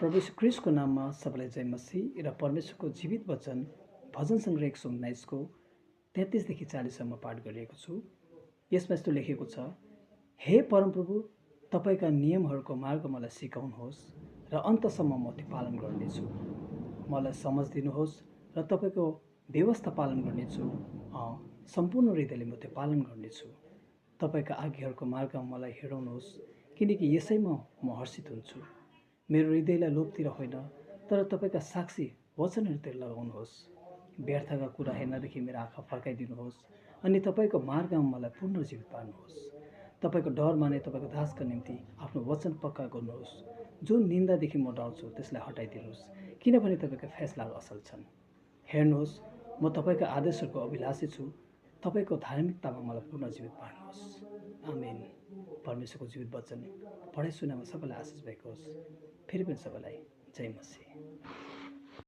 प्रभु यीशु ख्रीष्टको नाममा सबैलाई जय मसीह र परमेश्वरको जीवित वचन भजन सङ्ग्रह 119 को 33 देखि 40 सम्म पाठ गरिएको छु। यसमा यस्तो लेखेको छ, हे परमप्रभु, तपाईँका नियमहरूको मार्ग मलाई सिकाउनुहोस् र अन्तसम्म म त्यो पालन गर्नेछु। मलाई समझ दिनुहोस् र तपाईँको व्यवस्था पालन गर्नेछु। सम्पूर्ण हृदयले म त्यो पालन गर्नेछु। तपाईँका आज्ञाहरूको मार्गमा मलाई हिँडाउनुहोस्, किनकि यसैमा म हर्षित हुन्छु। मेरो हृदयलाई लोभतिर होइन, तर तपाईँका साक्षी वचनहरूतिर लगाउनुहोस्। व्यर्थका कुरा हेर्नदेखि मेरो आँखा फर्काइदिनुहोस् अनि तपाईँको मार्गमा मलाई पुनर्जीवित पार्नुहोस्। तपाईँको डर माने तपाईँको दासका निम्ति आफ्नो वचन पक्का गर्नुहोस्। जुन निन्दादेखि म डर्छु त्यसलाई हटाइदिनुहोस्, किनभने तपाईँका फैसलाहरू असल छन्। हेर्नुहोस्, म तपाईँका आदेशहरूको अभिलाषी छु। तपाईँको धार्मिकतामा मलाई पुनर्जीवित पार्नुहोस्। आमेन। परमेश्वरको जीवित वचन पढाइ सुनामा सबैलाई आशिष भएको होस्। फेरि पनि सबैलाई जय मसीह।